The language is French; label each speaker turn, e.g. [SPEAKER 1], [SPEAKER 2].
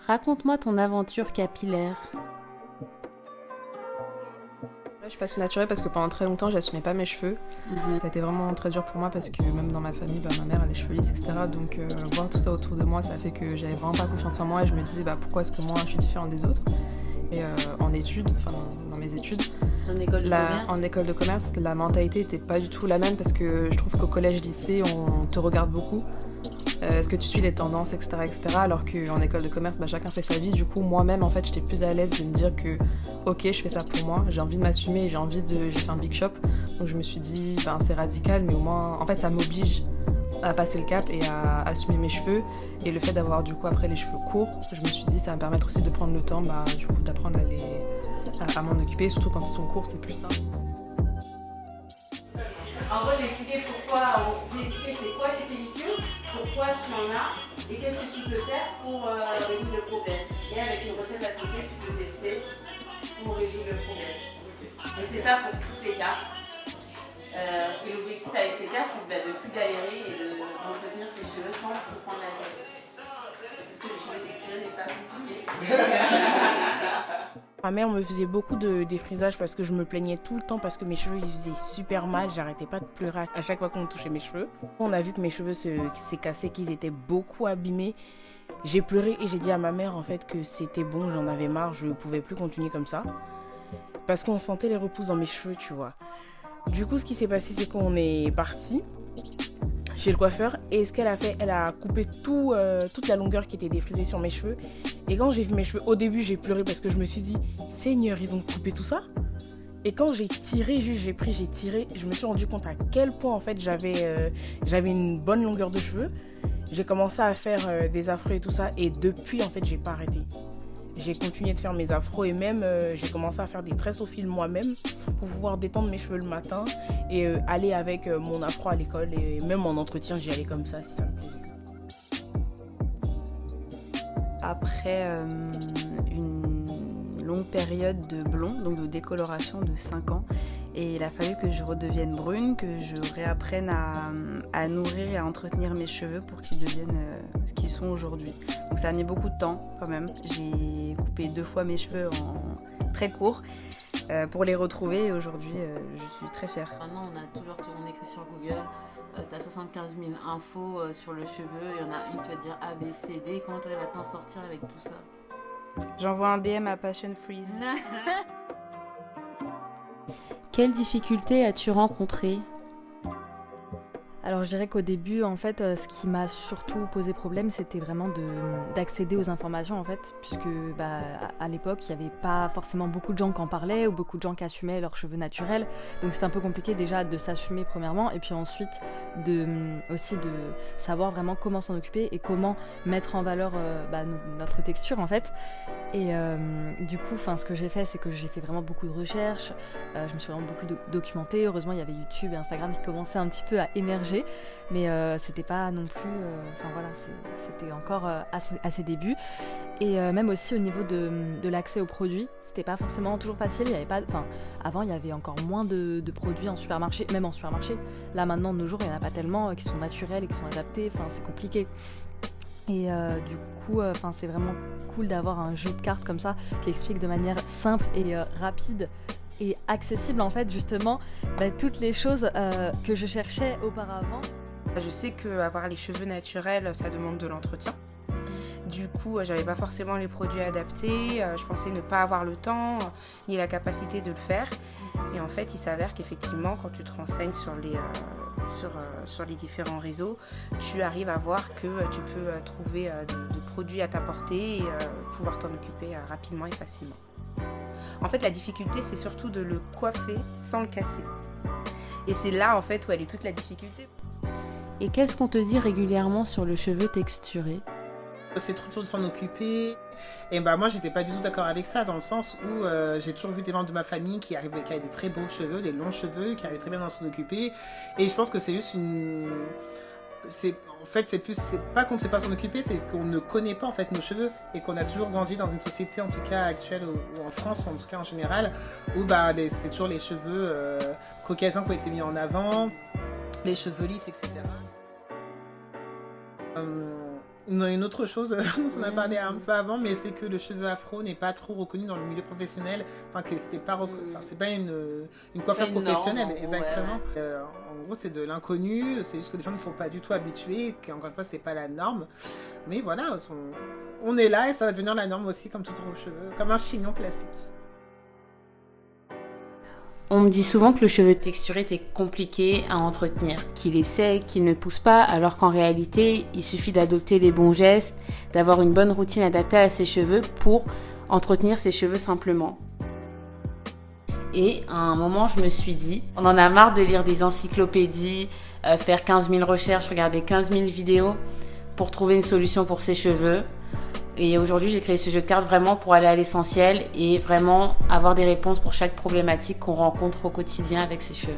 [SPEAKER 1] Raconte-moi ton aventure capillaire.
[SPEAKER 2] Là, je passe au naturel parce que pendant très longtemps, j'assumais pas mes cheveux. Ça a été vraiment très dur pour moi parce que même dans ma famille, ma mère a les cheveux lisses, etc. Donc voir tout ça autour de moi, ça a fait que j'avais vraiment pas confiance en moi et je me disais pourquoi est-ce que moi je suis différente des autres. Et en études, enfin dans mes études,
[SPEAKER 1] En école de commerce.
[SPEAKER 2] en école de commerce, la mentalité était pas du tout la même parce que je trouve qu'au collège, lycée, on te regarde beaucoup. Est-ce que tu suis les tendances, etc. Alors qu'en école de commerce, chacun fait sa vie. Du coup, moi-même, en fait, j'étais plus à l'aise de me dire que, ok, je fais ça pour moi, j'ai envie de m'assumer, j'ai fait un big shop. Donc je me suis dit, c'est radical, mais au moins, en fait, ça m'oblige à passer le cap et à assumer mes cheveux. Et le fait d'avoir, du coup, après les cheveux courts, je me suis dit, ça va me permettre aussi de prendre le temps, du coup, d'apprendre à m'en occuper. Surtout quand ils sont courts, c'est plus simple.
[SPEAKER 1] En gros, j'ai expliqué c'est quoi tes pellicules, pourquoi tu en as et qu'est-ce que tu peux faire pour résoudre le problème. Et avec une recette associée, tu peux tester pour résoudre le problème. Et c'est ça pour toutes les cartes. Et l'objectif avec ces cartes, c'est de ne plus galérer et d'entretenir ses cheveux sans se prendre la tête. Parce que le cheveu texturé n'est pas compliqué.
[SPEAKER 3] Ma mère me faisait beaucoup de défrisage parce que je me plaignais tout le temps parce que mes cheveux ils faisaient super mal, j'arrêtais pas de pleurer à chaque fois qu'on touchait mes cheveux. On a vu que mes cheveux s'est cassés, qu'ils étaient beaucoup abîmés. J'ai pleuré et j'ai dit à ma mère en fait que c'était bon, j'en avais marre, je pouvais plus continuer comme ça. Parce qu'on sentait les repousses dans mes cheveux, tu vois. Du coup, ce qui s'est passé, c'est qu'on est parti chez le coiffeur et ce qu'elle a fait, elle a coupé toute la longueur qui était défrisée sur mes cheveux. Et quand j'ai vu mes cheveux, au début, j'ai pleuré parce que je me suis dit, Seigneur, ils ont coupé tout ça. Et quand j'ai tiré, j'ai tiré, je me suis rendu compte à quel point en fait j'avais une bonne longueur de cheveux. J'ai commencé à faire des afros et tout ça et depuis en fait j'ai pas arrêté. J'ai continué de faire mes afros et même j'ai commencé à faire des tresses au fil moi-même pour pouvoir détendre mes cheveux le matin et aller avec mon afro à l'école et même en entretien j'y allais comme ça si ça me plaisait.
[SPEAKER 4] Après une longue période de blond, donc de décoloration de 5 ans, et il a fallu que je redevienne brune, que je réapprenne à nourrir et à entretenir mes cheveux pour qu'ils deviennent ce qu'ils sont aujourd'hui. Donc ça a mis beaucoup de temps quand même. J'ai coupé 2 fois mes cheveux en très court pour les retrouver et aujourd'hui je suis très fière.
[SPEAKER 1] Maintenant, on écrit sur Google, tu as 75 000 infos sur le cheveu, il y en a une qui va te dire A, B, C, D. Comment tu arrives à t'en sortir avec tout ça?
[SPEAKER 4] J'envoie un DM à Passion Freeze.
[SPEAKER 1] Quelles difficultés as-tu rencontrées?
[SPEAKER 5] Alors je dirais qu'au début, en fait, ce qui m'a surtout posé problème, c'était vraiment d'accéder aux informations, en fait, puisque à l'époque, il n'y avait pas forcément beaucoup de gens qui en parlaient ou beaucoup de gens qui assumaient leurs cheveux naturels. Donc c'était un peu compliqué déjà de s'assumer premièrement, et puis ensuite aussi de savoir vraiment comment s'en occuper et comment mettre en valeur notre texture, en fait. Et du coup, ce que j'ai fait, c'est que j'ai fait vraiment beaucoup de recherches, je me suis vraiment beaucoup documentée. Heureusement, il y avait YouTube et Instagram qui commençaient un petit peu à émerger. Mais c'était pas non plus c'était encore à ses débuts et même aussi au niveau de l'accès aux produits, c'était pas forcément toujours facile. Il y avait pas, avant il y avait encore moins de produits en supermarché, même en supermarché. Là maintenant de nos jours il y en a pas tellement qui sont naturels et qui sont adaptés, c'est compliqué. Et du coup, c'est vraiment cool d'avoir un jeu de cartes comme ça qui explique de manière simple et rapide et accessible en fait justement toutes les choses que je cherchais auparavant.
[SPEAKER 6] Je sais qu'avoir les cheveux naturels, ça demande de l'entretien. Du coup, j'avais pas forcément les produits adaptés, je pensais ne pas avoir le temps ni la capacité de le faire. Et en fait, il s'avère qu'effectivement, quand tu te renseignes sur les différents réseaux, tu arrives à voir que tu peux trouver de produits à t'apporter et pouvoir t'en occuper rapidement et facilement. En fait, la difficulté, c'est surtout de le coiffer sans le casser. Et c'est là, en fait, où elle est toute la difficulté.
[SPEAKER 1] Et qu'est-ce qu'on te dit régulièrement sur le cheveu texturé?
[SPEAKER 7] C'est trop de s'en occuper. Et moi, j'étais pas du tout d'accord avec ça, dans le sens où j'ai toujours vu des membres de ma famille qui avaient des très beaux cheveux, des longs cheveux, qui arrivaient très bien à s'en occuper. Et je pense que c'est juste c'est pas qu'on ne sait pas s'en occuper, c'est qu'on ne connaît pas en fait nos cheveux et qu'on a toujours grandi dans une société, en tout cas actuelle ou en France, en tout cas en général, où c'est toujours les cheveux caucasiens qui ont été mis en avant, les cheveux lisses, etc. Une autre chose dont on a parlé un peu avant, mais c'est que le cheveu afro n'est pas trop reconnu dans le milieu professionnel. Enfin, que c'est pas, c'est pas une coiffure
[SPEAKER 1] Une norme,
[SPEAKER 7] professionnelle,
[SPEAKER 1] en gros,
[SPEAKER 7] exactement. En gros, c'est de l'inconnu, c'est juste que les gens ne sont pas du tout habitués, qu'encore une fois, c'est pas la norme. Mais voilà, on est là et ça va devenir la norme aussi, comme tout cheveux, comme un chignon classique.
[SPEAKER 8] On me dit souvent que le cheveu texturé est compliqué à entretenir, qu'il est sec, qu'il ne pousse pas, alors qu'en réalité, il suffit d'adopter les bons gestes, d'avoir une bonne routine adaptée à ses cheveux pour entretenir ses cheveux simplement. Et à un moment, je me suis dit, on en a marre de lire des encyclopédies, faire 15 000 recherches, regarder 15 000 vidéos pour trouver une solution pour ses cheveux. Et aujourd'hui, j'ai créé ce jeu de cartes vraiment pour aller à l'essentiel et vraiment avoir des réponses pour chaque problématique qu'on rencontre au quotidien avec ses cheveux.